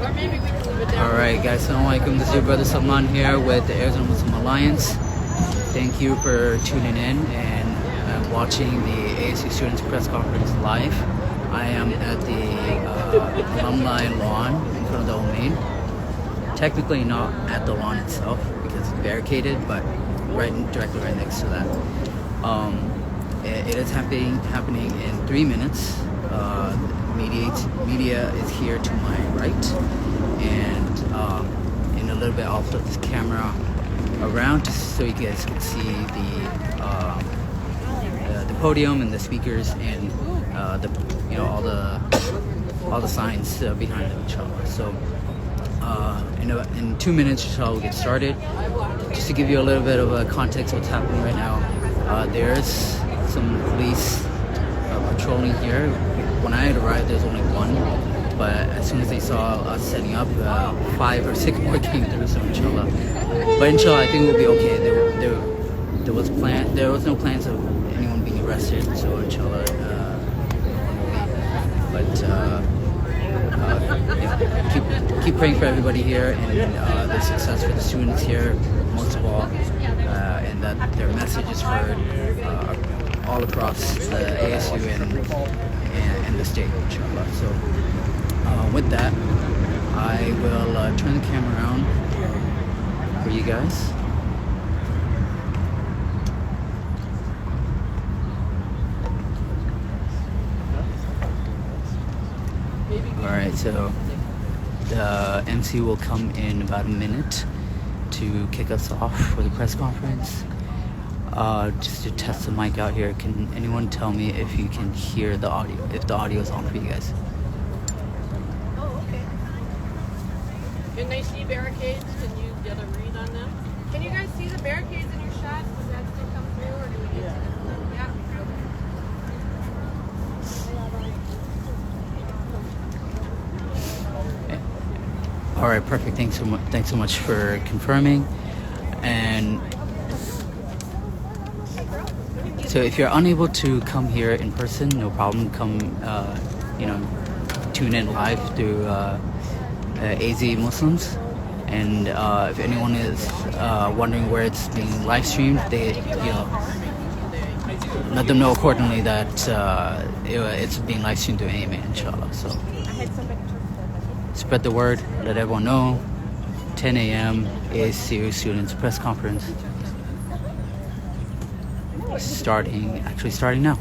Alright guys, assalamualaikum. This is your brother Salman here with the Arizona Muslim Alliance. Thank you for tuning in and watching the ASU Students Press Conference live. I am at the alumni lawn in front of the domain. Technically not at the lawn itself because it's barricaded, but directly right next to that. It is happening in 3 minutes. Media is here to my right, and in a little bit I'll flip this camera around just so you guys can see the podium and the speakers and all the signs behind them, inshallah. So in 2 minutes inshallah we'll get started. Just to give you a little bit of a context of what's happening right now, there's some police patrolling here. When I had arrived, there was only one, but as soon as they saw us setting up, 5 or 6 more came through. So inshallah, but inshallah, I think we'll be okay. There was no plans of anyone being arrested. So inshallah, keep praying for everybody here and the success for the students here, most of all, and that their message is heard all across the ASU and the state, inshallah. So with that, I will turn the camera around for you guys. Alright, so the MC will come in about a minute to kick us off for the press conference. Just to test the mic out here, can anyone tell me if you can hear the audio, if the audio is on for you guys? Oh, okay. Can they see barricades? Can you get a read on them? Can you guys see the barricades in your shot? Does that still come through, or do we get to them? Yeah. All right, perfect. Thanks so much for confirming. And so if you're unable to come here in person, no problem. Come, tune in live through AZ Muslims. And if anyone is wondering where it's being live streamed, they, let them know accordingly that it's being live streamed through AMA, inshallah. So spread the word, let everyone know. 10 a.m. ASU Students Press Conference. Actually starting now.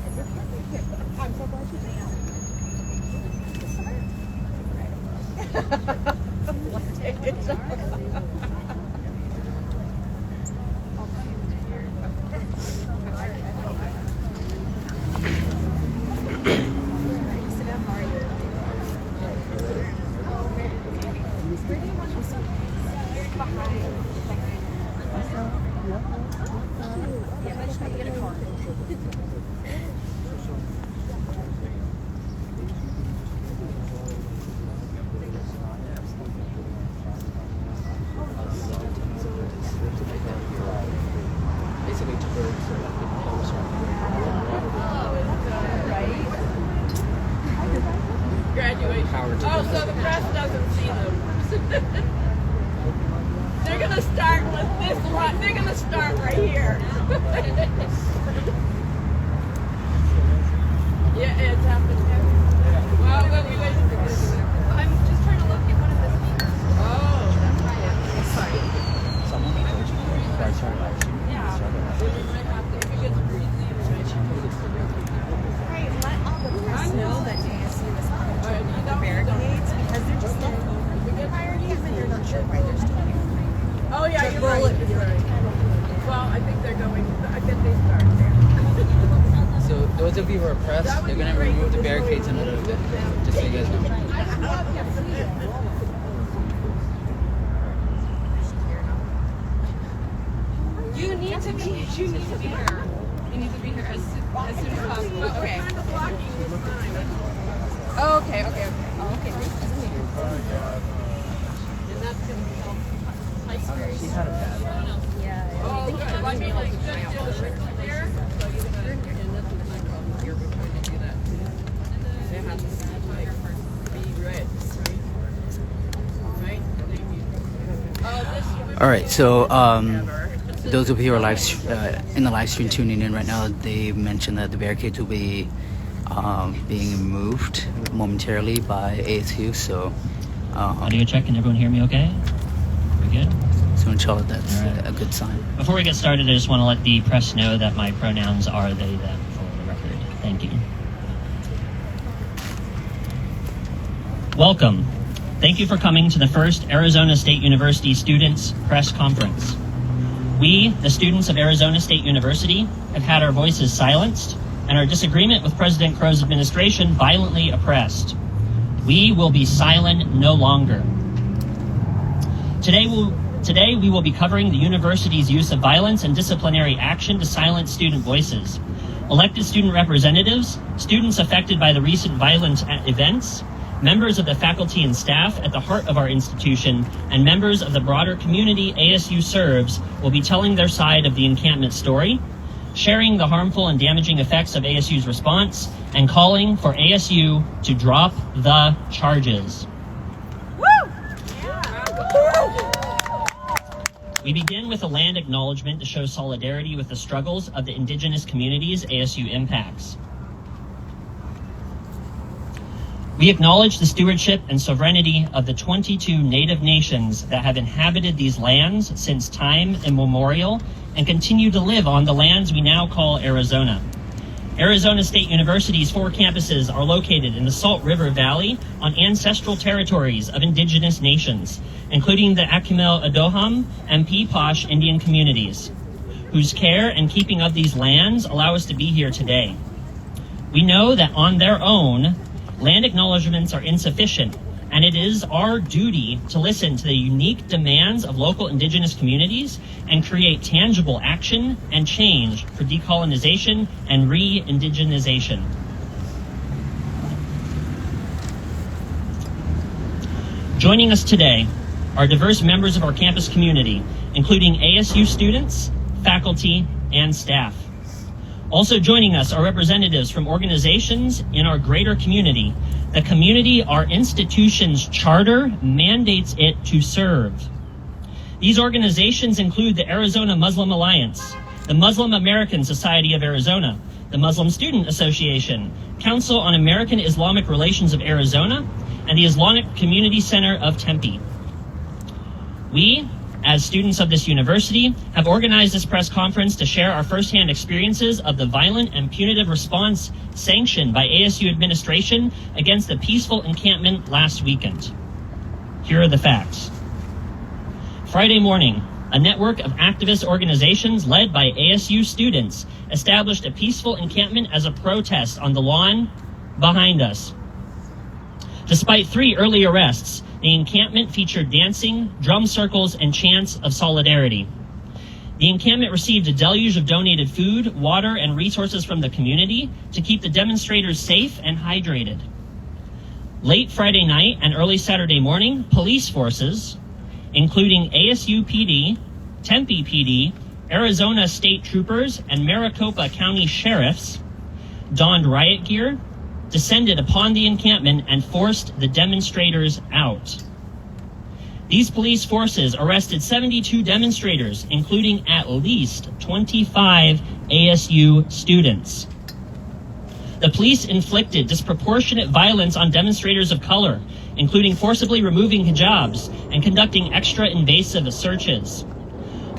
Graduation. Oh, so the press doesn't see them. They're gonna start with this one. They're gonna start right here. Yeah, it's happening. Well, what are you waiting for? I'm just trying to look at one of the speakers. Oh, that's right. Someone told you guys started live streaming. Yeah. We might have to, if it gets breezy, Right, let all the press know that ASU is on the barricades because they're just left over priorities and you're not sure why they're still here. oh yeah, you're right. You're right. Well, I think they're going. I bet they start there. So those of you who are pressed, they're going to remove the barricades in a little bit, just so you guys know. You need to be here. You need to be here. You need to be here as soon as possible. Okay. Oh, okay. Oh, okay. And that's going to help. She had a bad. Yeah. Oh, good. I mean, like, just do the circle there. So you're going to, and that's my problem. You're trying to do that. They have to be red. All right, so those of you who are in the live stream tuning in right now, they mentioned that the barricades will be being removed momentarily by ASU. So audio check, can everyone hear me okay? We good? So inshallah, that's right. a good sign. Before we get started, I just want to let the press know that my pronouns are they, them for the record. Thank you. Welcome. Thank you for coming to the first Arizona State University Students Press Conference. We, the students of Arizona State University, have had our voices silenced and our disagreement with President Crow's administration violently oppressed. We will be silent no longer. Today we will be covering the university's use of violence and disciplinary action to silence student voices. Elected student representatives, students affected by the recent violent events, members of the faculty and staff at the heart of our institution, and members of the broader community ASU serves will be telling their side of the encampment story, sharing the harmful and damaging effects of ASU's response, and calling for ASU to drop the charges. We begin with a land acknowledgement to show solidarity with the struggles of the indigenous communities ASU impacts. We acknowledge the stewardship and sovereignty of the 22 Native nations that have inhabited these lands since time immemorial and continue to live on the lands we now call Arizona. Arizona State University's 4 campuses are located in the Salt River Valley on ancestral territories of indigenous nations, including the Acumel Adoham and Peeposh Indian communities, whose care and keeping of these lands allow us to be here today. We know that on their own, land acknowledgements are insufficient, and it is our duty to listen to the unique demands of local indigenous communities and create tangible action and change for decolonization and re-indigenization. Joining us today are diverse members of our campus community, including ASU students, faculty, and staff. Also joining us are representatives from organizations in our greater community. The community our institution's charter mandates it to serve. These organizations include the Arizona Muslim Alliance, the Muslim American Society of Arizona, the Muslim Student Association, Council on American Islamic Relations of Arizona, and the Islamic Community Center of Tempe. We, as students of this university, have organized this press conference to share our firsthand experiences of the violent and punitive response sanctioned by ASU administration against the peaceful encampment last weekend. Here are the facts. Friday morning, a network of activist organizations led by ASU students established a peaceful encampment as a protest on the lawn behind us. Despite 3 early arrests, the encampment featured dancing, drum circles, and chants of solidarity. The encampment received a deluge of donated food, water, and resources from the community to keep the demonstrators safe and hydrated. Late Friday night and early Saturday morning, police forces, including ASU PD, Tempe PD, Arizona State Troopers, and Maricopa County Sheriffs, donned riot gear, descended upon the encampment, and forced the demonstrators out. These police forces arrested 72 demonstrators, including at least 25 ASU students. The police inflicted disproportionate violence on demonstrators of color, including forcibly removing hijabs and conducting extra invasive searches.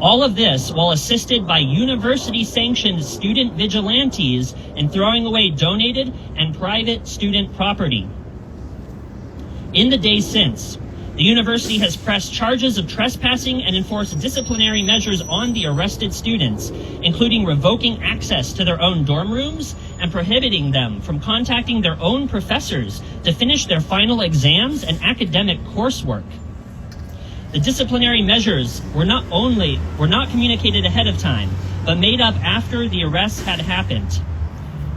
All of this while assisted by university-sanctioned student vigilantes in throwing away donated and private student property. In the days since, the university has pressed charges of trespassing and enforced disciplinary measures on the arrested students, including revoking access to their own dorm rooms and prohibiting them from contacting their own professors to finish their final exams and academic coursework. The disciplinary measures were not communicated ahead of time, but made up after the arrests had happened.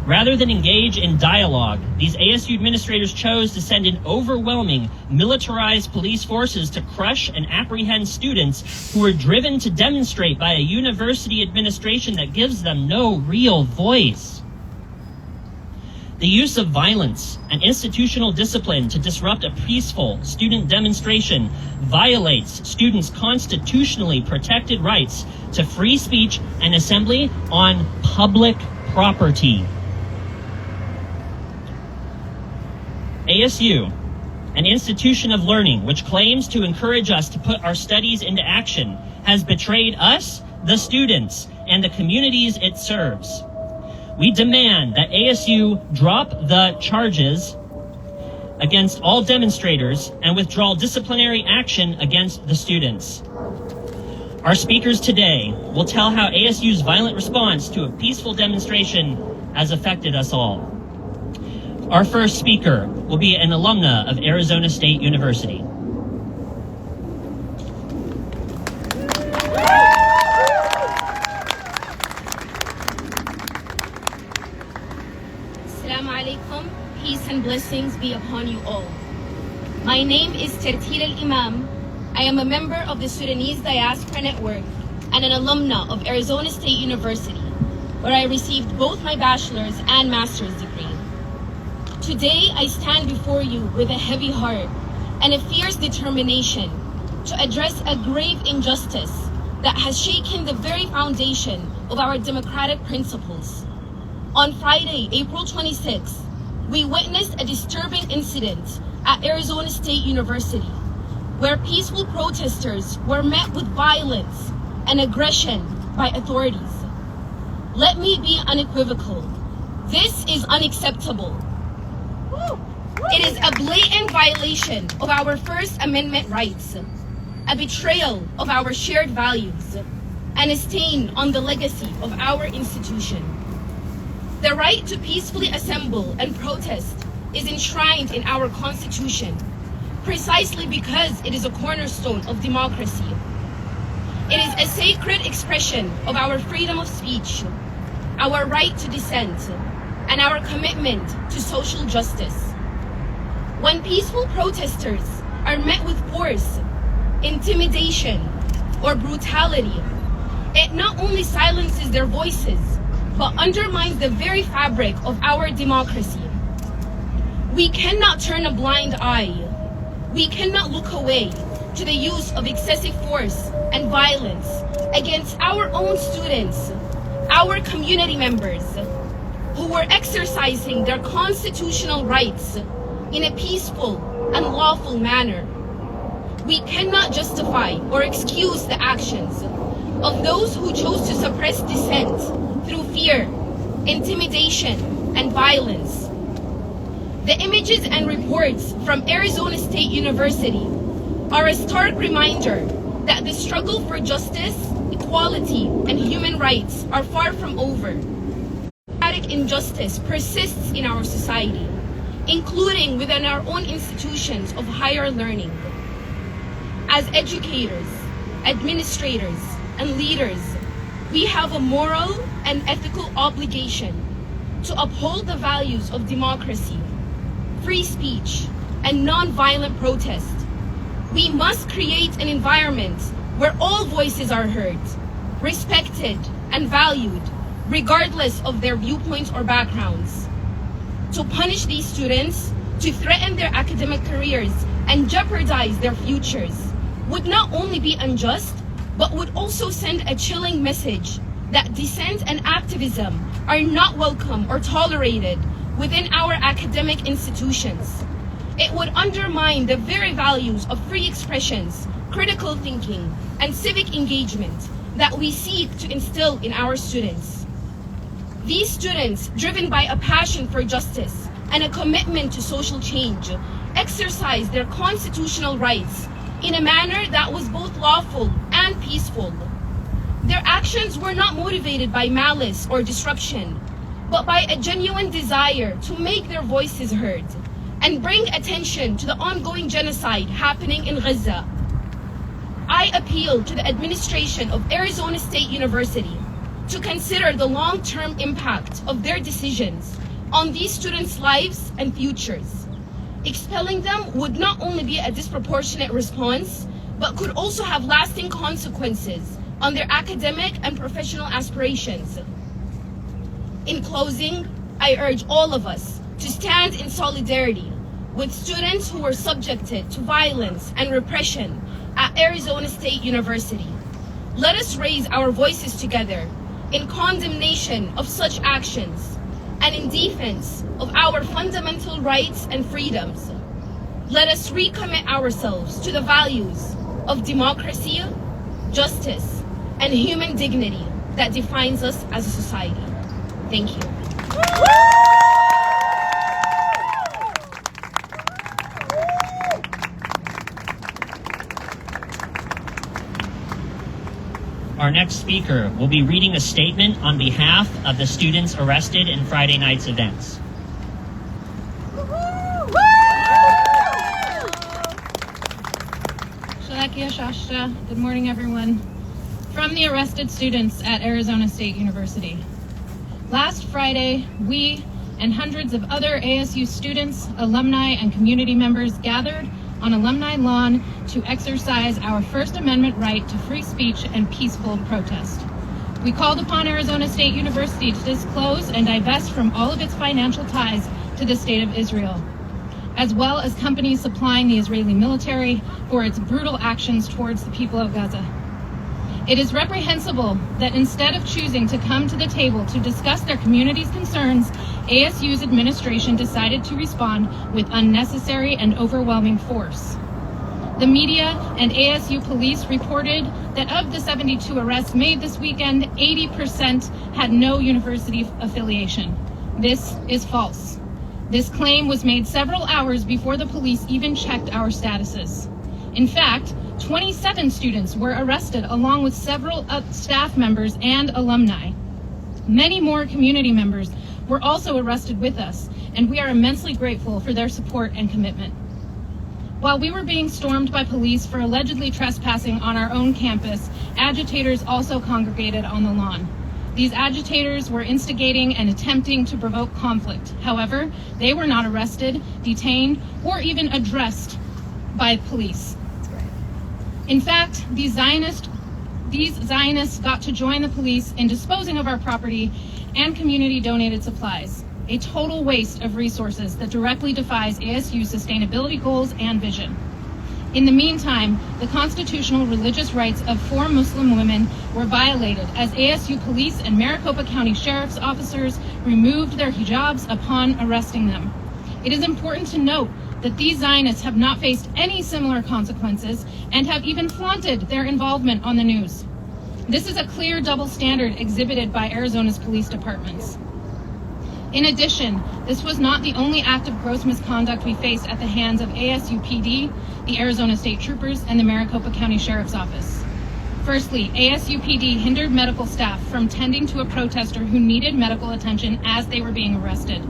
Rather than engage in dialogue, these ASU administrators chose to send in overwhelming militarized police forces to crush and apprehend students who were driven to demonstrate by a university administration that gives them no real voice. The use of violence and institutional discipline to disrupt a peaceful student demonstration violates students' constitutionally protected rights to free speech and assembly on public property. ASU, an institution of learning which claims to encourage us to put our studies into action, has betrayed us, the students, and the communities it serves. We demand that ASU drop the charges against all demonstrators and withdraw disciplinary action against the students. Our speakers today will tell how ASU's violent response to a peaceful demonstration has affected us all. Our first speaker will be an alumna of Arizona State University. Assalamu alaikum, peace and blessings be upon you all. My name is Tertil al-Imam. I am a member of the Sudanese Diaspora Network and an alumna of Arizona State University, where I received both my bachelor's and master's degree. Today, I stand before you with a heavy heart and a fierce determination to address a grave injustice that has shaken the very foundation of our democratic principles. On Friday, April 26th, we witnessed a disturbing incident at Arizona State University, where peaceful protesters were met with violence and aggression by authorities. Let me be unequivocal. This is unacceptable. It is a blatant violation of our First Amendment rights, a betrayal of our shared values, and a stain on the legacy of our institution. The right to peacefully assemble and protest is enshrined in our Constitution, precisely because it is a cornerstone of democracy. It is a sacred expression of our freedom of speech, our right to dissent, and our commitment to social justice. When peaceful protesters are met with force, intimidation, or brutality, it not only silences their voices, but undermines the very fabric of our democracy. We cannot turn a blind eye. We cannot look away to the use of excessive force and violence against our own students, our community members, who were exercising their constitutional rights in a peaceful and lawful manner. We cannot justify or excuse the actions of those who chose to suppress dissent through fear, intimidation, and violence. The images and reports from Arizona State University are a stark reminder that the struggle for justice, equality, and human rights are far from over. Democratic injustice persists in our society, including within our own institutions of higher learning. As educators, administrators, and leaders, we have a moral and ethical obligation to uphold the values of democracy, free speech, and non-violent protest. We must create an environment where all voices are heard, respected, and valued, regardless of their viewpoints or backgrounds. To punish these students, to threaten their academic careers, and jeopardize their futures would not only be unjust, but would also send a chilling message that dissent and activism are not welcome or tolerated within our academic institutions. It would undermine the very values of free expressions, critical thinking, and civic engagement that we seek to instill in our students. These students, driven by a passion for justice and a commitment to social change, exercise their constitutional rights in a manner that was both lawful and peaceful. Their actions were not motivated by malice or disruption, but by a genuine desire to make their voices heard and bring attention to the ongoing genocide happening in Gaza. I appeal to the administration of Arizona State University to consider the long-term impact of their decisions on these students' lives and futures. Expelling them would not only be a disproportionate response, but could also have lasting consequences on their academic and professional aspirations. In closing, I urge all of us to stand in solidarity with students who were subjected to violence and repression at Arizona State University. Let us raise our voices together in condemnation of such actions and in defense of our fundamental rights and freedoms. Let us recommit ourselves to the values of democracy, justice, and human dignity that defines us as a society. Thank you. Our next speaker will be reading a statement on behalf of the students arrested in Friday night's events. Shalakia Shashta. Good morning, everyone. From the arrested students at Arizona State University. Last Friday, we and hundreds of other ASU students, alumni, and community members gathered on alumni lawn to exercise our First Amendment right to free speech and peaceful protest. We called upon Arizona State University to disclose and divest from all of its financial ties to the State of Israel, as well as companies supplying the Israeli military for its brutal actions towards the people of Gaza. It is reprehensible that instead of choosing to come to the table to discuss their community's concerns, ASU's administration decided to respond with unnecessary and overwhelming force. The media and ASU police reported that of the 72 arrests made this weekend, 80% had no university affiliation. This is false. This claim was made several hours before the police even checked our statuses. In fact, 27 students were arrested along with several staff members and alumni. Many more community members were also arrested with us, and we are immensely grateful for their support and commitment. While we were being stormed by police for allegedly trespassing on our own campus, agitators also congregated on the lawn. These agitators were instigating and attempting to provoke conflict. However, they were not arrested, detained, or even addressed by police. In fact, these Zionists got to join the police in disposing of our property and community-donated supplies, a total waste of resources that directly defies ASU's sustainability goals and vision. In the meantime, the constitutional religious rights of 4 Muslim women were violated as ASU police and Maricopa County Sheriff's officers removed their hijabs upon arresting them. It is important to note that these Zionists have not faced any similar consequences and have even flaunted their involvement on the news. This is a clear double standard exhibited by Arizona's police departments. In addition, this was not the only act of gross misconduct we faced at the hands of ASU PD, the Arizona State Troopers, and the Maricopa County Sheriff's Office. Firstly, ASU PD hindered medical staff from tending to a protester who needed medical attention as they were being arrested.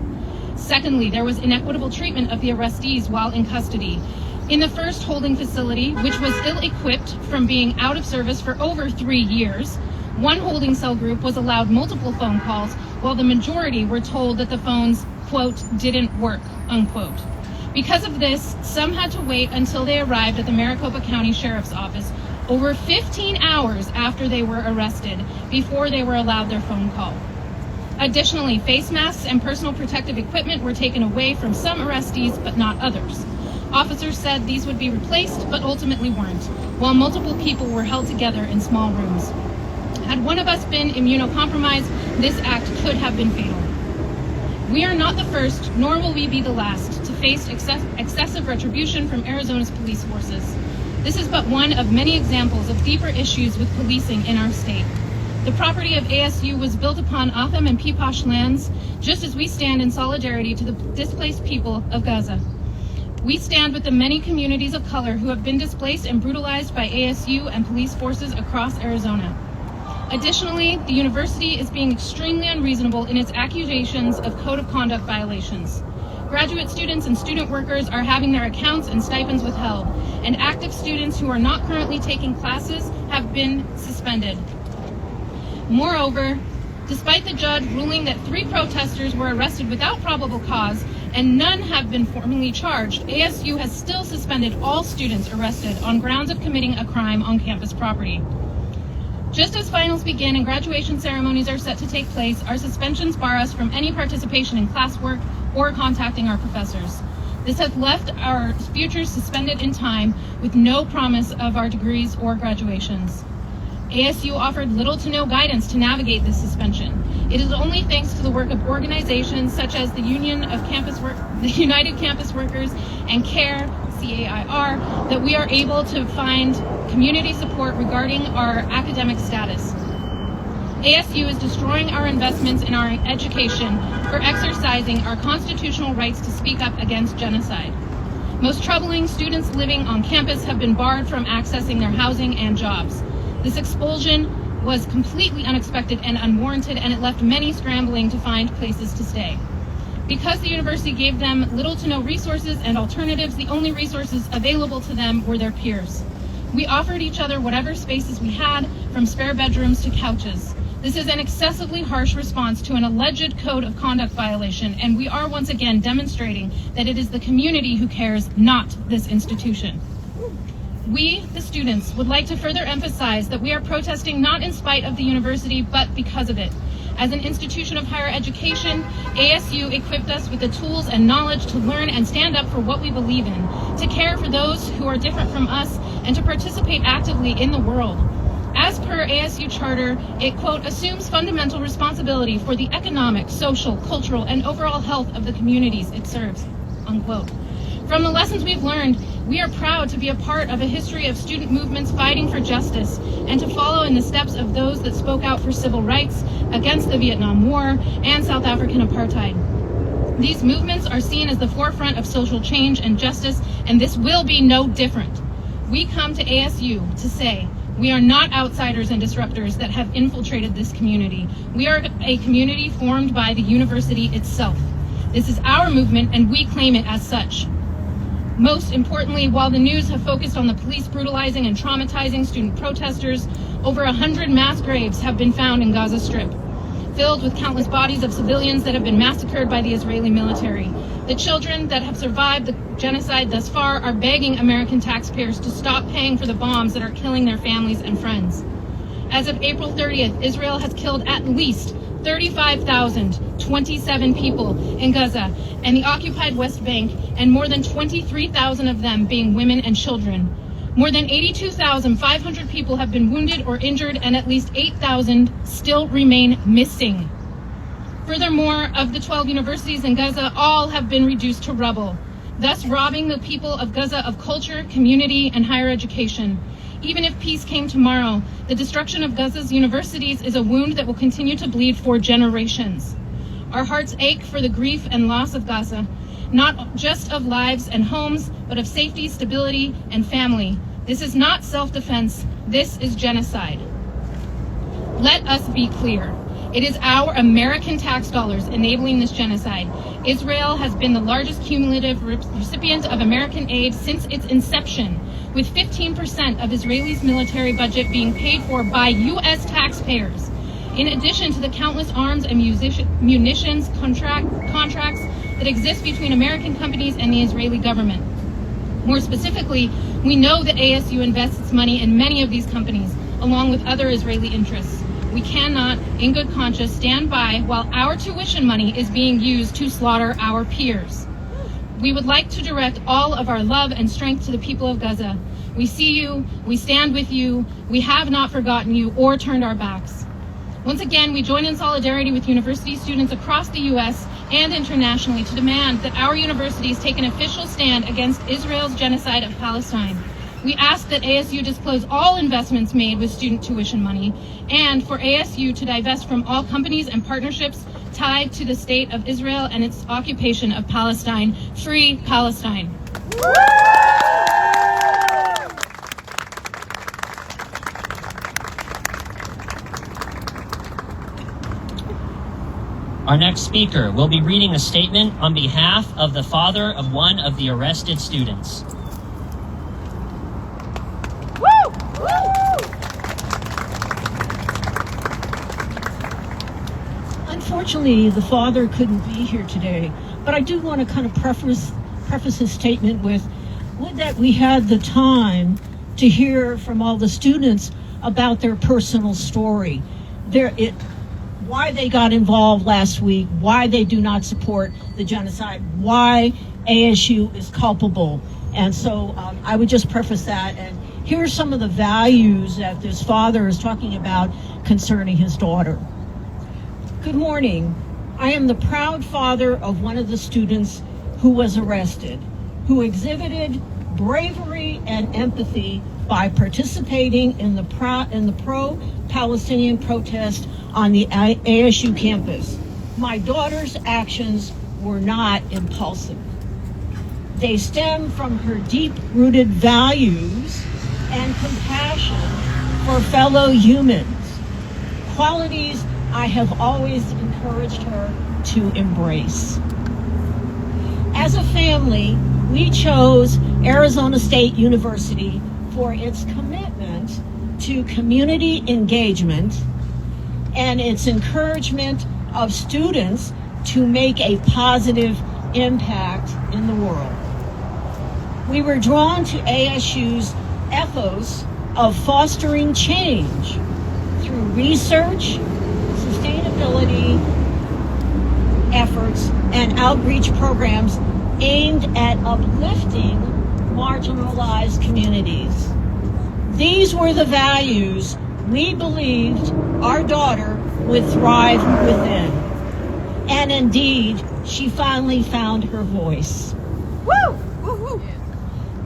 Secondly, there was inequitable treatment of the arrestees while in custody. In the first holding facility, which was ill-equipped from being out of service for over 3 years, one holding cell group was allowed multiple phone calls, while the majority were told that the phones, quote, didn't work, unquote. Because of this, some had to wait until they arrived at the Maricopa County Sheriff's Office over 15 hours after they were arrested before they were allowed their phone call. Additionally, face masks and personal protective equipment were taken away from some arrestees, but not others. Officers said these would be replaced, but ultimately weren't, while multiple people were held together in small rooms. Had one of us been immunocompromised, this act could have been fatal. We are not the first, nor will we be the last, to face excessive retribution from Arizona's police forces. This is but one of many examples of deeper issues with policing in our state. The property of ASU was built upon Atham and Pipash lands, just as we stand in solidarity to the displaced people of Gaza. We stand with the many communities of color who have been displaced and brutalized by ASU and police forces across Arizona. Additionally, the university is being extremely unreasonable in its accusations of code of conduct violations. Graduate students and student workers are having their accounts and stipends withheld, and active students who are not currently taking classes have been suspended. Moreover, despite the judge ruling that 3 protesters were arrested without probable cause and none have been formally charged, ASU has still suspended all students arrested on grounds of committing a crime on campus property. Just as finals begin and graduation ceremonies are set to take place, our suspensions bar us from any participation in classwork or contacting our professors. This has left our futures suspended in time with no promise of our degrees or graduations. ASU offered little to no guidance to navigate this suspension. It is only thanks to the work of organizations such as the the United Campus Workers and CAIR, CAIR, that we are able to find community support regarding our academic status. ASU is destroying our investments in our education for exercising our constitutional rights to speak up against genocide. Most troubling, students living on campus have been barred from accessing their housing and jobs. This expulsion was completely unexpected and unwarranted, and it left many scrambling to find places to stay. Because the university gave them little to no resources and alternatives, the only resources available to them were their peers. We offered each other whatever spaces we had, from spare bedrooms to couches. This is an excessively harsh response to an alleged code of conduct violation, and we are once again demonstrating that it is the community who cares, not this institution. We, the students, would like to further emphasize that we are protesting not in spite of the university, but because of it. As an institution of higher education, ASU equipped us with the tools and knowledge to learn and stand up for what we believe in, to care for those who are different from us, and to participate actively in the world. As per ASU charter, it, quote, assumes fundamental responsibility for the economic, social, cultural, and overall health of the communities it serves, unquote. From the lessons we've learned, we are proud to be a part of a history of student movements fighting for justice and to follow in the steps of those that spoke out for civil rights against the Vietnam War and South African apartheid. These movements are seen as the forefront of social change and justice, and this will be no different. We come to ASU to say, we are not outsiders and disruptors that have infiltrated this community. We are a community formed by the university itself. This is our movement, and we claim it as such. Most importantly, while the news have focused on the police brutalizing and traumatizing student protesters, over 100 mass graves have been found in Gaza Strip, filled with countless bodies of civilians that have been massacred by the Israeli military. The children that have survived the genocide thus far are begging American taxpayers to stop paying for the bombs that are killing their families and friends. As of April 30th, Israel has killed at least 35,027 people in Gaza and the occupied West Bank, and more than 23,000 of them being women and children. More than 82,500 people have been wounded or injured, and at least 8,000 still remain missing. Furthermore, of the 12 universities in Gaza, all have been reduced to rubble, thus robbing the people of Gaza of culture, community, and higher education. Even if peace came tomorrow, the destruction of Gaza's universities is a wound that will continue to bleed for generations. Our hearts ache for the grief and loss of Gaza, not just of lives and homes, but of safety, stability, and family. This is not self-defense. This is genocide. Let us be clear. It is our American tax dollars enabling this genocide. Israel has been the largest cumulative recipient of American aid since its inception, with 15% of Israel's military budget being paid for by U.S. taxpayers, in addition to the countless arms and munitions contracts that exist between American companies and the Israeli government. More specifically, we know that ASU invests its money in many of these companies, along with other Israeli interests. We cannot, in good conscience, stand by while our tuition money is being used to slaughter our peers. We would like to direct all of our love and strength to the people of Gaza. We see you, we stand with you, we have not forgotten you or turned our backs. Once again, we join in solidarity with university students across the U.S. and internationally to demand that our universities take an official stand against Israel's genocide of Palestine. We ask that ASU disclose all investments made with student tuition money, and for ASU to divest from all companies and partnerships tied to the state of Israel and its occupation of Palestine. Free Palestine. Our next speaker will be reading a statement on behalf of the father of one of the arrested students. Unfortunately, the father couldn't be here today, but I do want to kind of preface his statement with that we had the time to hear from all the students about their personal story. why they got involved last week, why they do not support the genocide, why ASU is culpable. And so I would just preface that. And here's some of the values that this father is talking about concerning his daughter. Good morning. I am the proud father of one of the students who was arrested, who exhibited bravery and empathy by participating in the pro-Palestinian protest on the ASU campus. My daughter's actions were not impulsive. They stem from her deep-rooted values and compassion for fellow humans, qualities I have always encouraged her to embrace. As a family, we chose Arizona State University for its commitment to community engagement and its encouragement of students to make a positive impact in the world. We were drawn to ASU's ethos of fostering change through research, sustainability efforts, and outreach programs aimed at uplifting marginalized communities. These were the values we believed our daughter would thrive within. And indeed, she finally found her voice. Woo! Woo-hoo!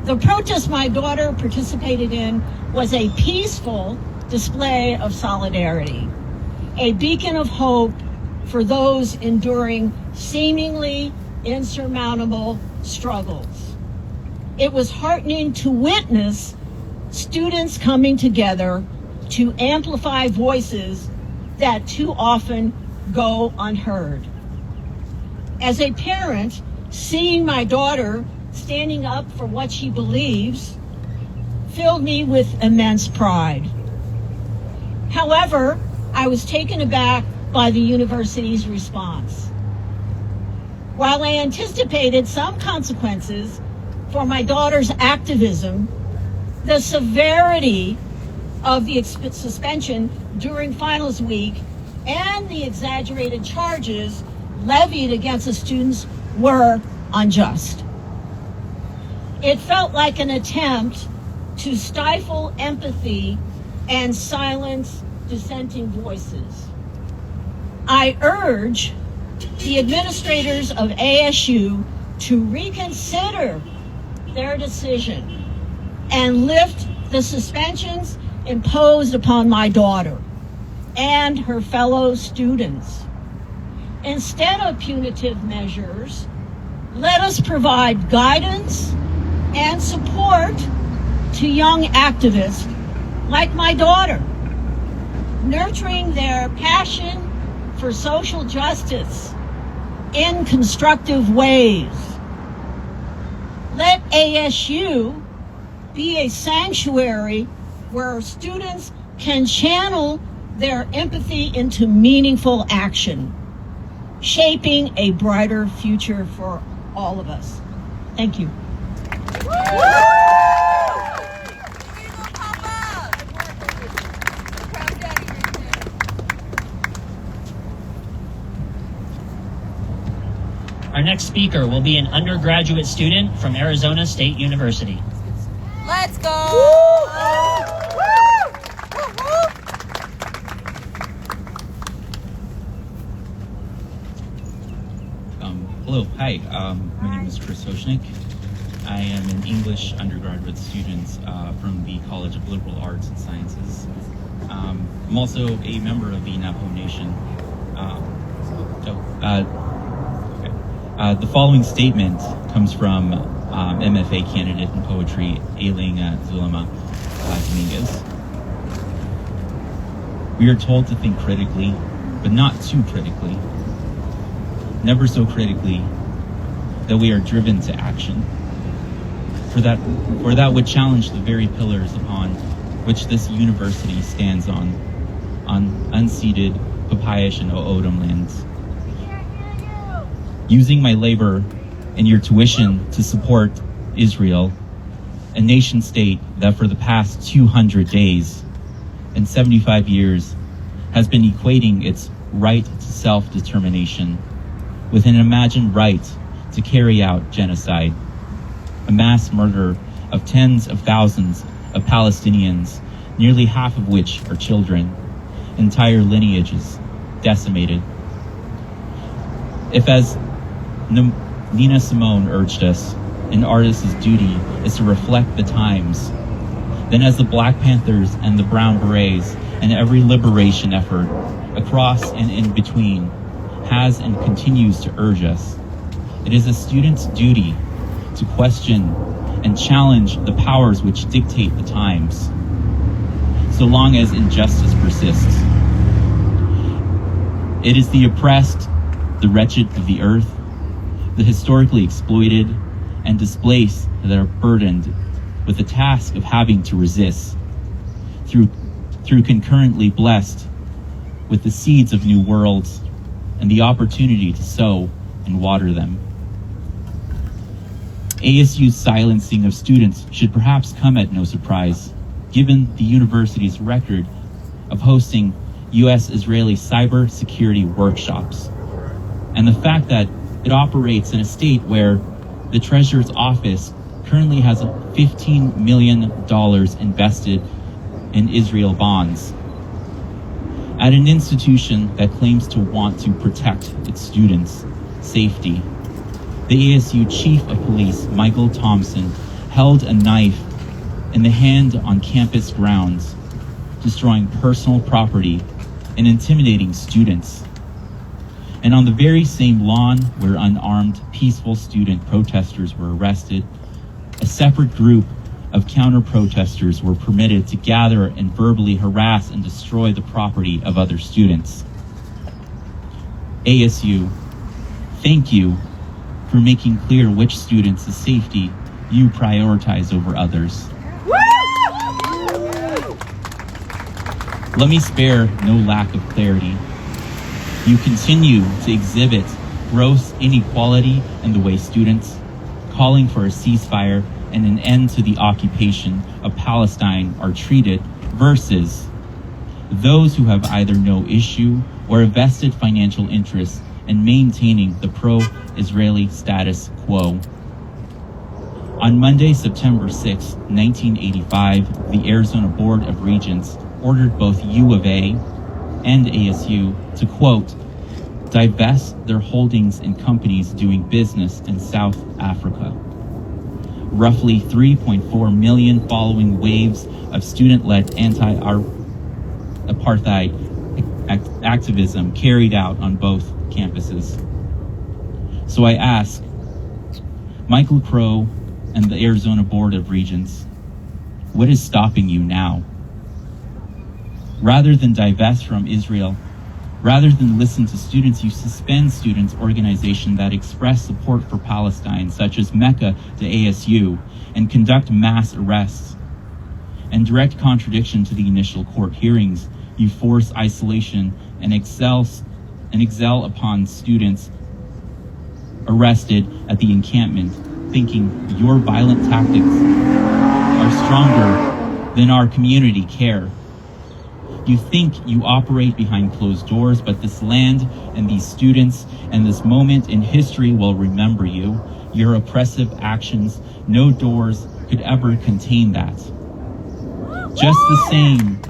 The protest my daughter participated in was a peaceful display of solidarity, a beacon of hope for those enduring seemingly insurmountable struggles. It was heartening to witness students coming together to amplify voices that too often go unheard. As a parent, seeing my daughter standing up for what she believes filled me with immense pride. However, I was taken aback by the university's response. While I anticipated some consequences for my daughter's activism, the severity of the suspension during finals week and the exaggerated charges levied against the students were unjust. It felt like an attempt to stifle empathy and silence dissenting voices. I urge the administrators of ASU to reconsider their decision and lift the suspensions imposed upon my daughter and her fellow students. Instead of punitive measures, let us provide guidance and support to young activists like my daughter, nurturing their passion for social justice in constructive ways. Let ASU be a sanctuary where students can channel their empathy into meaningful action, shaping a brighter future for all of us. Thank you. Our next speaker will be an undergraduate student from Arizona State University. Let's go! Hello, hi, my name is Chris Hoshnick. I am an English undergraduate student from the College of Liberal Arts and Sciences. I'm also a member of the Navajo Nation. The following statement comes from MFA candidate in poetry, Aileen Zulema Dominguez. We are told to think critically, but not too critically. Never so critically that we are driven to action. For that would challenge the very pillars upon which this university stands on unceded Papayash and O'odham lands. Using my labor and your tuition to support Israel, a nation state that for the past 200 days and 75 years has been equating its right to self-determination, with an imagined right to carry out genocide, a mass murder of tens of thousands of Palestinians, nearly half of which are children, entire lineages decimated. If, as Nina Simone urged us, an artist's duty is to reflect the times, then as the Black Panthers and the Brown Berets and every liberation effort across and in between has and continues to urge us, it is a student's duty to question and challenge the powers which dictate the times, so long as injustice persists. It is the oppressed, the wretched of the earth, the historically exploited and displaced that are burdened with the task of having to resist, through concurrently blessed with the seeds of new worlds and the opportunity to sow and water them. ASU's silencing of students should perhaps come at no surprise, given the university's record of hosting U.S.-Israeli cyber security workshops, and the fact that it operates in a state where the Treasurer's office currently has $15 million invested in Israel bonds. At an institution that claims to want to protect its students' safety, the ASU Chief of Police, Michael Thompson, held a knife in the hand on campus grounds, destroying personal property and intimidating students. And on the very same lawn where unarmed, peaceful student protesters were arrested, a separate group of counter-protesters were permitted to gather and verbally harass and destroy the property of other students. ASU, thank you for making clear which students' safety you prioritize over others. Let me spare no lack of clarity. You continue to exhibit gross inequality in the way students, calling for a ceasefire and an end to the occupation of Palestine, are treated, versus those who have either no issue or a vested financial interest in maintaining the pro-Israeli status quo. On Monday, September 6, 1985, the Arizona Board of Regents ordered both U of A and ASU to, quote, divest their holdings in companies doing business in South Africa. Roughly 3.4 million following waves of student-led anti-apartheid activism carried out on both campuses. So I ask, Michael Crow and the Arizona Board of Regents, what is stopping you now? Rather than divest from Israel, rather than listen to students, you suspend students' organizations that express support for Palestine, such as Mecca to ASU, and conduct mass arrests. In direct contradiction to the initial court hearings, you force isolation and exile upon students arrested at the encampment, thinking your violent tactics are stronger than our community care. You think you operate behind closed doors, but this land and these students and this moment in history will remember you. Your oppressive actions, no doors could ever contain that. Just the same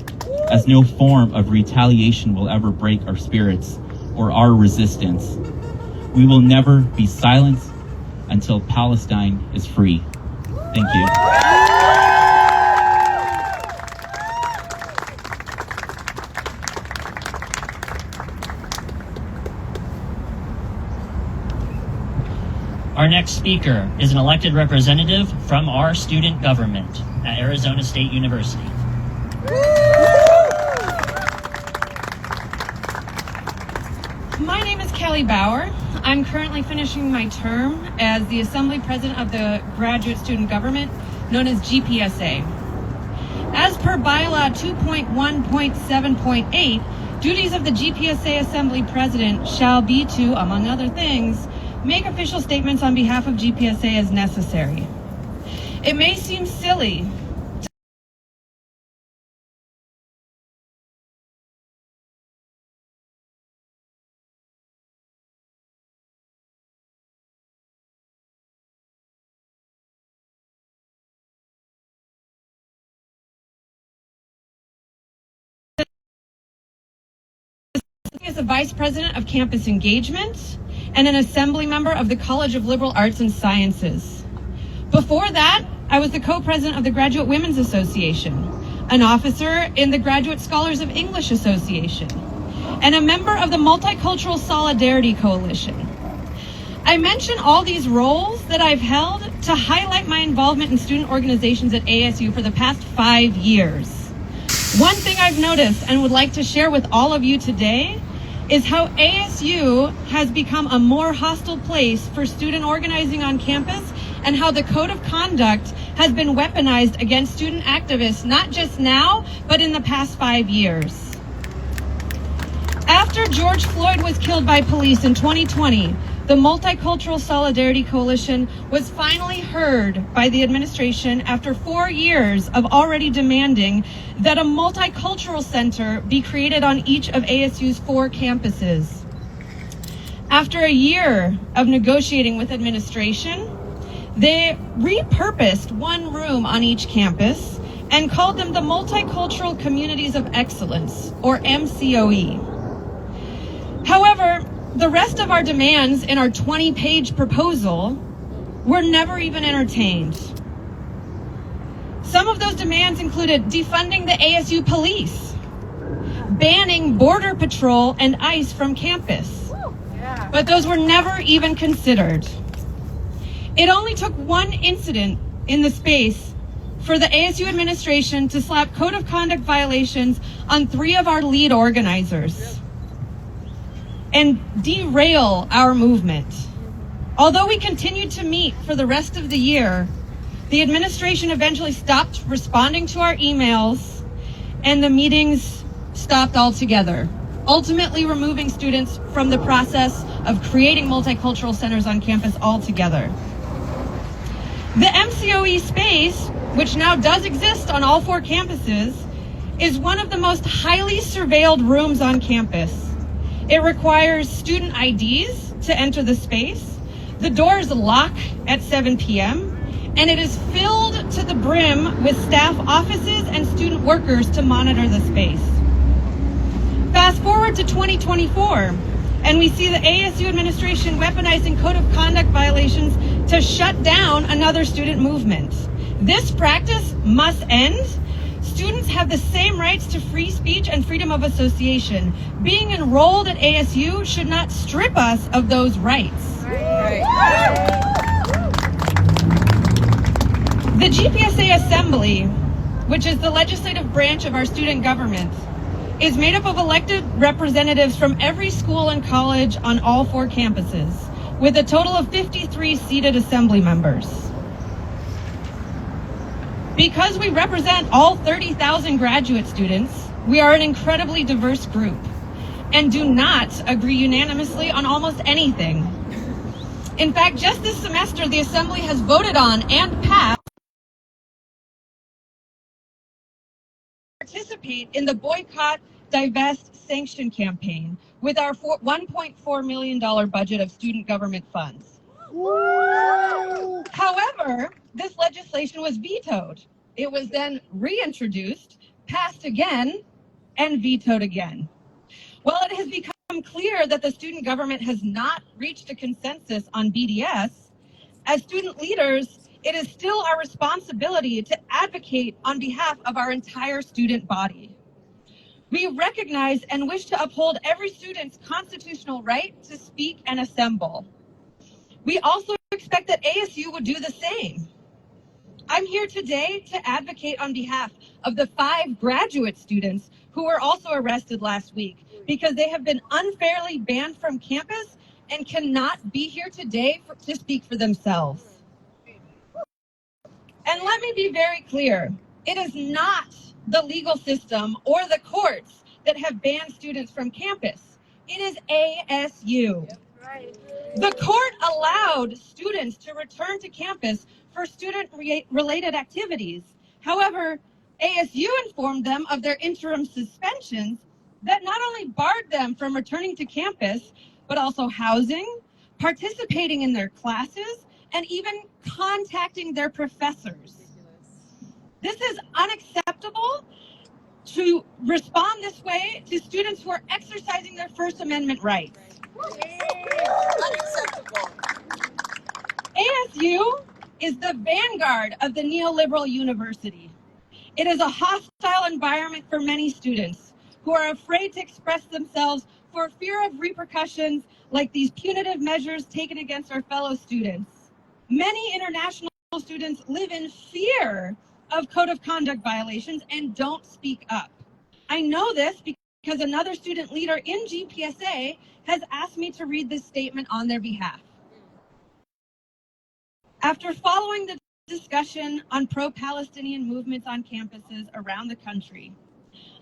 as no form of retaliation will ever break our spirits or our resistance. We will never be silent until Palestine is free. Thank you. Our next speaker is an elected representative from our student government at Arizona State University. My name is Kelly Bauer. I'm currently finishing my term as the Assembly President of the Graduate Student Government, known as GPSA. As per Bylaw 2.1.7.8, duties of the GPSA Assembly President shall be to, among other things, make official statements on behalf of GPSA as necessary. It may seem silly As a vice president of campus engagement and an assembly member of the College of Liberal Arts and Sciences. Before that, I was the co-president of the Graduate Women's Association, an officer in the Graduate Scholars of English Association, and a member of the Multicultural Solidarity Coalition. I mention all these roles that I've held to highlight my involvement in student organizations at ASU for the past 5 years. One thing I've noticed and would like to share with all of you today is how ASU has become a more hostile place for student organizing on campus, and how the code of conduct has been weaponized against student activists, not just now, but in the past 5 years. After George Floyd was killed by police in 2020, the Multicultural Solidarity Coalition was finally heard by the administration after 4 years of already demanding that a multicultural center be created on each of ASU's 4 campuses. After a year of negotiating with administration, they repurposed one room on each campus and called them the Multicultural Communities of Excellence, or MCOE. However, the rest of our demands in our 20-page proposal were never even entertained. Some of those demands included defunding the ASU police, banning Border Patrol and ICE from campus, but those were never even considered. It only took one incident in the space for the ASU administration to slap code of conduct violations on 3 of our lead organizers and derail our movement. Although we continued to meet for the rest of the year, the administration eventually stopped responding to our emails and the meetings stopped altogether, ultimately removing students from the process of creating multicultural centers on campus altogether. The MCOE space, which now does exist on all 4 campuses, is one of the most highly surveilled rooms on campus. It requires student IDs to enter the space. The doors lock at 7 p.m. and it is filled to the brim with staff offices and student workers to monitor the space. Fast forward to 2024, and we see the ASU administration weaponizing code of conduct violations to shut down another student movement. This practice must end. Students have the same rights to free speech and freedom of association. Being enrolled at ASU should not strip us of those rights. The GPSA Assembly, which is the legislative branch of our student government, is made up of elected representatives from every school and college on all 4 campuses, with a total of 53 seated assembly members. Because we represent all 30,000 graduate students, we are an incredibly diverse group and do not agree unanimously on almost anything. In fact, just this semester, the Assembly has voted on and passed participate in the Boycott, Divest, Sanction campaign with our $1.4 million budget of student government funds. However, this legislation was vetoed. It was then reintroduced, passed again, and vetoed again. While it has become clear that the student government has not reached a consensus on BDS, as student leaders, it is still our responsibility to advocate on behalf of our entire student body. We recognize and wish to uphold every student's constitutional right to speak and assemble. We also expect that ASU would do the same. I'm here today to advocate on behalf of the 5 graduate students who were also arrested last week because they have been unfairly banned from campus and cannot be here today to speak for themselves. And let me be very clear, it is not the legal system or the courts that have banned students from campus. It is ASU. The court allowed students to return to campus for student-related activities. However, ASU informed them of their interim suspensions that not only barred them from returning to campus, but also housing, participating in their classes, and even contacting their professors. This is unacceptable to respond this way to students who are exercising their First Amendment rights. Unacceptable. ASU is the vanguard of the neoliberal university. It is a hostile environment for many students who are afraid to express themselves for fear of repercussions like these punitive measures taken against our fellow students. Many international students live in fear of code of conduct violations and don't speak up. I know this because another student leader in GPSA has asked me to read this statement on their behalf. After following the discussion on pro-Palestinian movements on campuses around the country,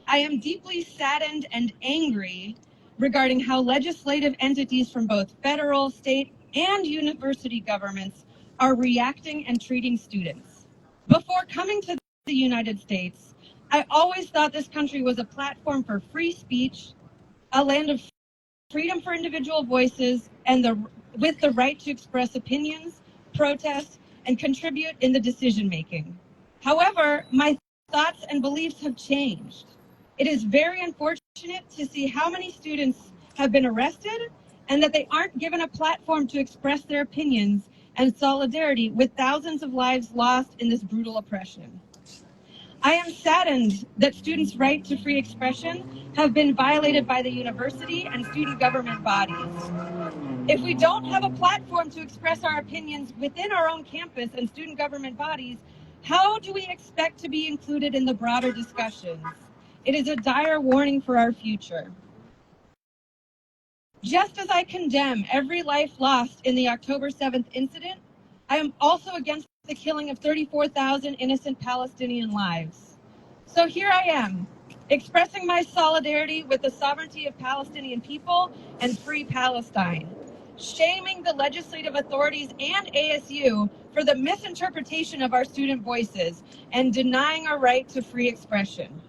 I am deeply saddened and angry regarding how legislative entities from both federal, state, and university governments are reacting and treating students. Before coming to the United States, I always thought this country was a platform for free speech, a land of freedom for individual voices, and with the right to express opinions, protest, and contribute in the decision-making. However, my thoughts and beliefs have changed. It is very unfortunate to see how many students have been arrested and that they aren't given a platform to express their opinions and solidarity with thousands of lives lost in this brutal oppression. I am saddened that students' right to free expression have been violated by the university and student government bodies. If we don't have a platform to express our opinions within our own campus and student government bodies, how do we expect to be included in the broader discussions? It is a dire warning for our future. Just as I condemn every life lost in the October 7th incident, I am also against the killing of 34,000 innocent Palestinian lives. So here I am, expressing my solidarity with the sovereignty of Palestinian people and free Palestine, shaming the legislative authorities and ASU for the misinterpretation of our student voices and denying our right to free expression.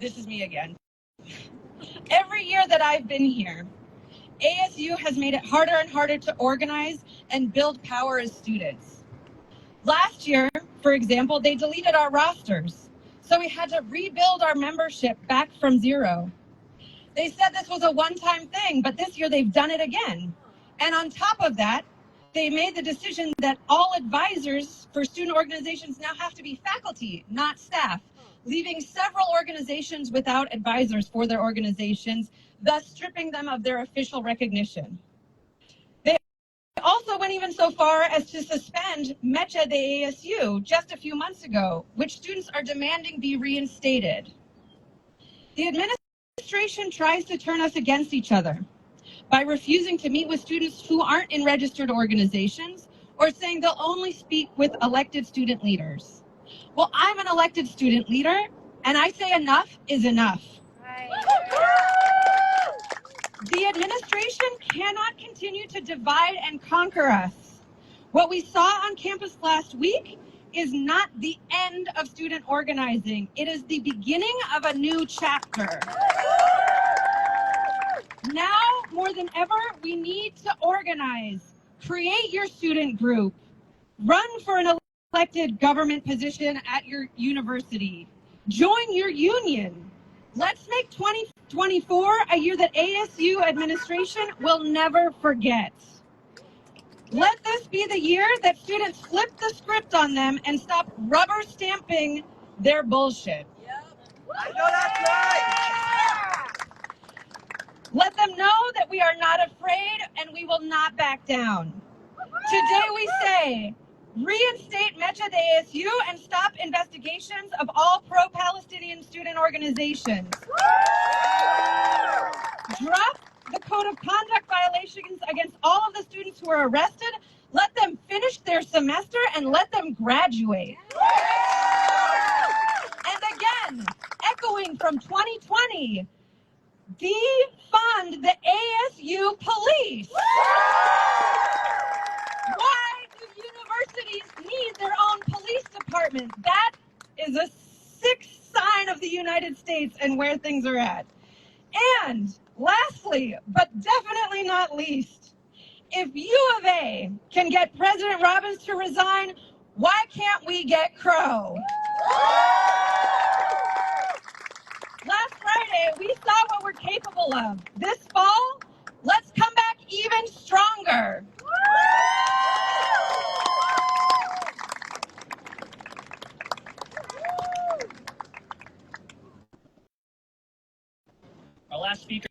This is me again. Every year that I've been here, ASU has made it harder and harder to organize and build power as students. Last year, for example, they deleted our rosters, so we had to rebuild our membership back from zero. They said this was a one-time thing, but this year they've done it again. And on top of that, they made the decision that all advisors for student organizations now have to be faculty, not staff, leaving several organizations without advisors for their organizations, thus stripping them of their official recognition. They also went even so far as to suspend Mecha de ASU just a few months ago, which students are demanding be reinstated. The administration tries to turn us against each other by refusing to meet with students who aren't in registered organizations or saying they'll only speak with elected student leaders. Well, I'm an elected student leader, and I say enough is enough. The administration cannot continue to divide and conquer us. What we saw on campus last week is not the end of student organizing. It is the beginning of a new chapter. Now, more than ever, we need to organize. Create your student group. Run for an elected government position at your university. Join your union. Let's make 2024 a year that ASU administration will never forget. Let this be the year that students flip the script on them and stop rubber stamping their bullshit. I know that's right. Let them know that we are not afraid and we will not back down. Today we say, reinstate Mecha de ASU and stop investigations of all pro-Palestinian student organizations. Drop the code of conduct violations against all of the students who are arrested. Let them finish their semester and let them graduate. And again, echoing from 2020, defund the ASU police. Why do universities need their own police department? That is a sixth sign of the United States and where things are at. And lastly, but definitely not least, if U of A can get President Robbins to resign, why can't we get Crow? Friday, we saw what we're capable of. This fall, let's come back even stronger. Our last speaker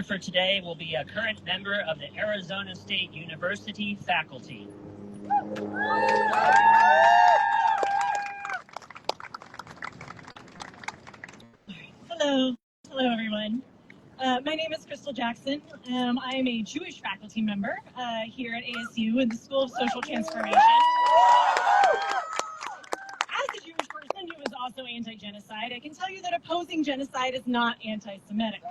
for today will be a current member of the Arizona State University faculty. Hello everyone. My name is Crystal Jackson. I am a Jewish faculty member here at ASU in the School of Social Transformation. As a Jewish person who is also anti-genocide, I can tell you that opposing genocide is not anti-Semitic.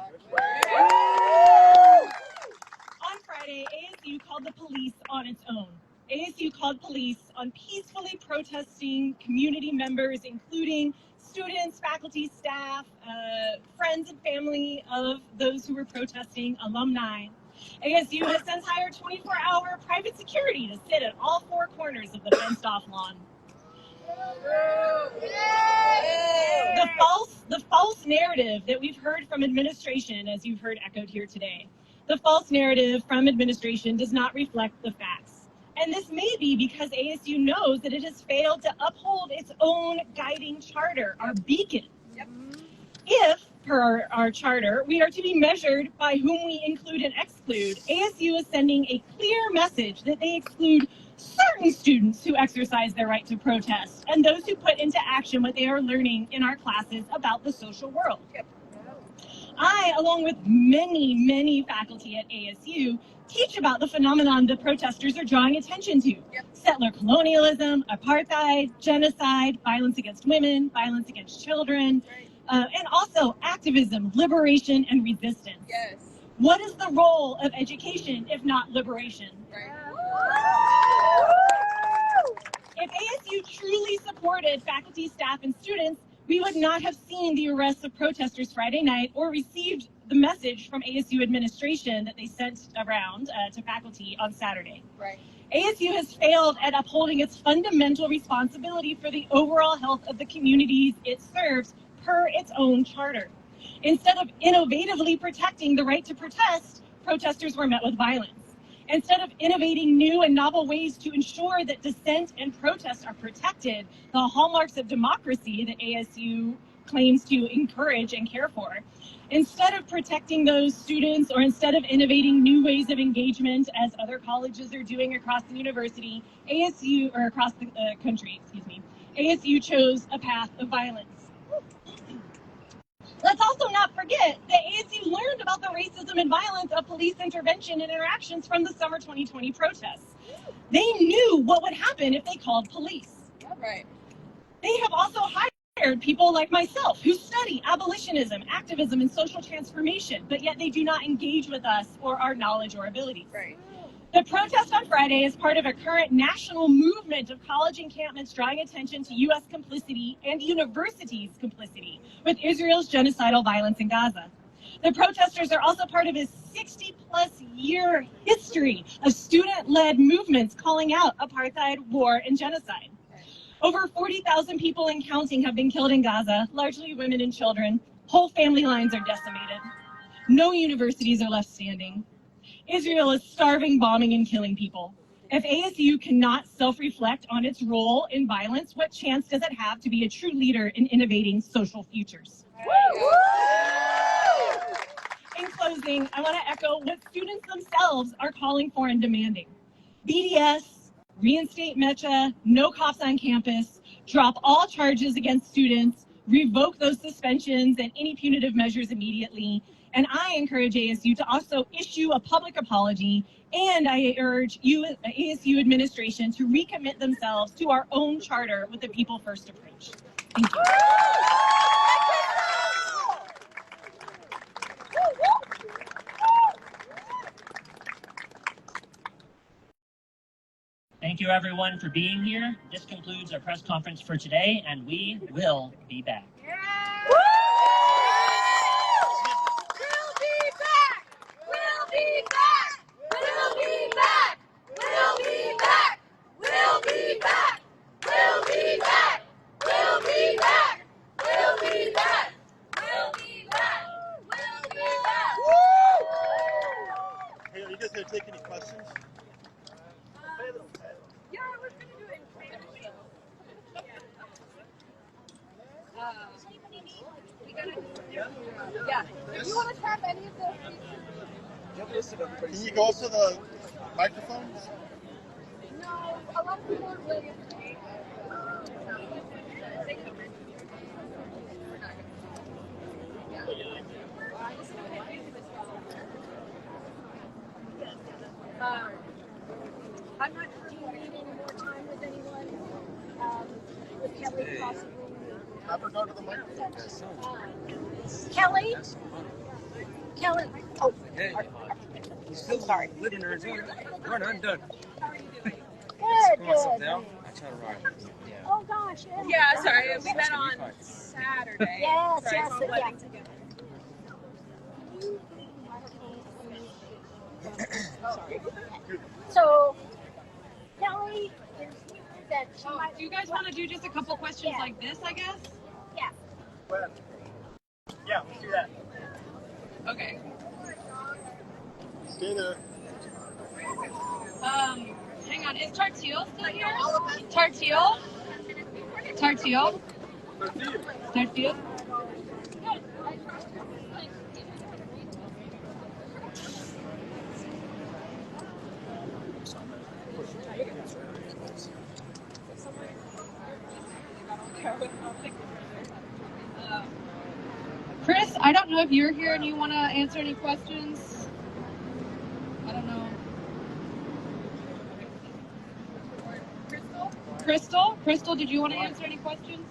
On Friday, ASU called the police on its own. ASU called police on peacefully protesting community members, including students, faculty, staff, friends and family of those who were protesting, alumni. ASU has since hired 24-hour private security to sit at all four corners of the fenced-off lawn. The false narrative that we've heard from administration, as you've heard echoed here today, the false narrative from administration does not reflect the facts. And this may be because ASU knows that it has failed to uphold its own guiding charter, our beacon. Yep. If, per our charter, we are to be measured by whom we include and exclude, ASU is sending a clear message that they exclude certain students who exercise their right to protest and those who put into action what they are learning in our classes about the social world. Yep. I, along with many faculty at ASU, teach about the phenomenon the protesters are drawing attention to. Yep. Settler colonialism, apartheid, genocide, violence against women, violence against children, and also activism, liberation, and resistance. Yes. What is the role of education if not liberation? Right. If ASU truly supported faculty, staff, and students, we would not have seen the arrests of protesters Friday night or received the message from ASU administration that they sent around to faculty on Saturday. Right. ASU has failed at upholding its fundamental responsibility for the overall health of the communities it serves per its own charter. Instead of innovatively protecting the right to protest, protesters were met with violence. Instead of innovating new and novel ways to ensure that dissent and protest are protected, the hallmarks of democracy that ASU claims to encourage and care for, instead of protecting those students or instead of innovating new ways of engagement as other colleges are doing across the university, ASU, or across the country, ASU chose a path of violence. Let's also not forget that ASU learned about the racism and violence of police intervention and interactions from the summer 2020 protests. They knew what would happen if they called police. Right. They have also hired people like myself who study abolitionism, activism, and social transformation, but yet they do not engage with us or our knowledge or abilities. Right. The protest on Friday is part of a current national movement of college encampments drawing attention to U.S. complicity and universities' complicity with Israel's genocidal violence in Gaza. The protesters are also part of a 60-plus year history of student-led movements calling out apartheid, war, and genocide. Over 40,000 people and counting have been killed in Gaza, largely women and children. Whole family lines are decimated. No universities are left standing. Israel is starving, bombing, and killing people. If ASU cannot self-reflect on its role in violence, what chance does it have to be a true leader in innovating social futures? In closing, I want to echo what students themselves are calling for and demanding. BDS, reinstate MECHA, no cops on campus, drop all charges against students, revoke those suspensions and any punitive measures immediately. And I encourage ASU to also issue a public apology, and I urge ASU administration to recommit themselves to our own charter with the people first approach. Thank you. Thank you everyone for being here. This concludes our press conference for today, and we will be back. Yeah. If you want to tap any of those. Can you go to the microphones? No, a lot of people are waiting. I'm not. Do you need any more time with anyone? With Kelly possibly. Have her go to the microphone. Kelly. Kelly. Oh. I'm sorry. Living in Arizona. We're not done. Good. Now. I try to ride. Yeah. Oh gosh. Yeah, sorry. We met on Saturday. Yes, sorry, yes, so yeah. So, Kelly is here that she might. Do you guys want to do just a couple questions like this, I guess? Yeah. Yeah, let's do that. Okay. Stay there. Hang on. Is Tartil still here? Tartil? Tartil? Tartil? Chris, I don't know if you're here and you want to answer any questions. I don't know. Crystal, did you want to answer any questions?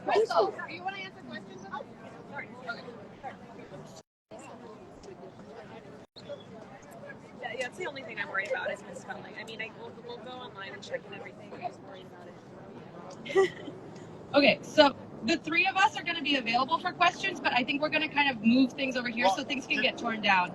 Crystal, do you want to answer questions? Sorry. Yeah, it's the only thing I'm worried about is misspelling. I mean, we'll go online and check and everything. I'm just worried about it. Okay, so the three of us are going to be available for questions, but I think we're going to kind of move things over here so things can get torn down.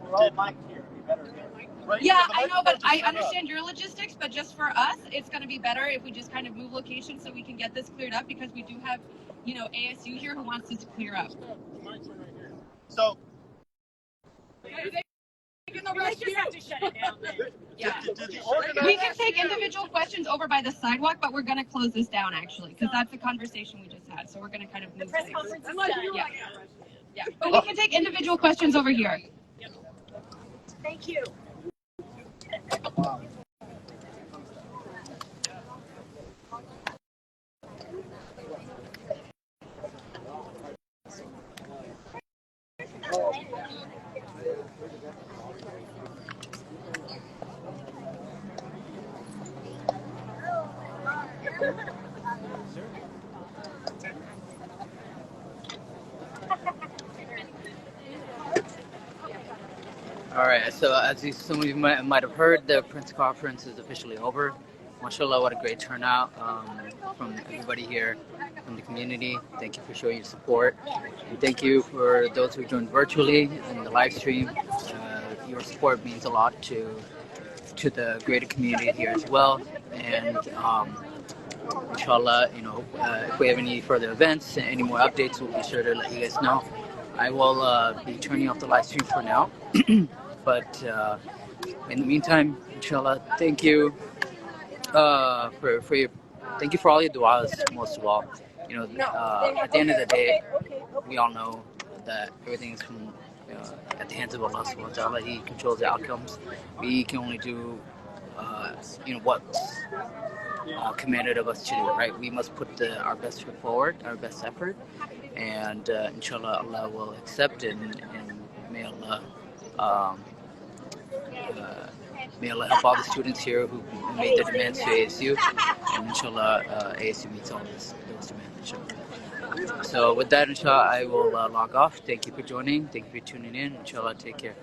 Yeah, I know, but I understand your logistics, but just for us, it's going to be better if we just kind of move locations so we can get this cleared up because we do have, you know, ASU here who wants this to clear up. So, We just have to shut it down then. Yeah. We can take individual questions over by the sidewalk, but we're going to close this down actually because that's the conversation we just had. So we're going to kind of move Press things. conference is done. Yeah. Yeah. But we can take individual questions over here. Thank you. All right, so as some of you might have heard, the Prince Conference is officially over. MashaAllah, what a great turnout from everybody here, from the community. Thank you for showing your support. And thank you for those who joined virtually in the live stream. Your support means a lot to the greater community here as well. And inshallah, you know, if we have any further events and any more updates, we'll be sure to let you guys know. I will be turning off the live stream for now. But in the meantime, inshallah, thank you thank you for all your du'as, most of all. You know, at the end of the day, we all know that everything is from at the hands of Allah subhanahu wa ta'ala. He controls the outcomes. We can only do you know what's commanded of us to do, right? We must put our best foot forward, our best effort, and inshallah Allah will accept it, and may Allah may Allah help all the students here who made their demands to ASU, and inshallah ASU meets all those demands, inshallah. So with that, inshallah, I will log off. Thank you for joining. Thank you for tuning in. Inshallah, take care.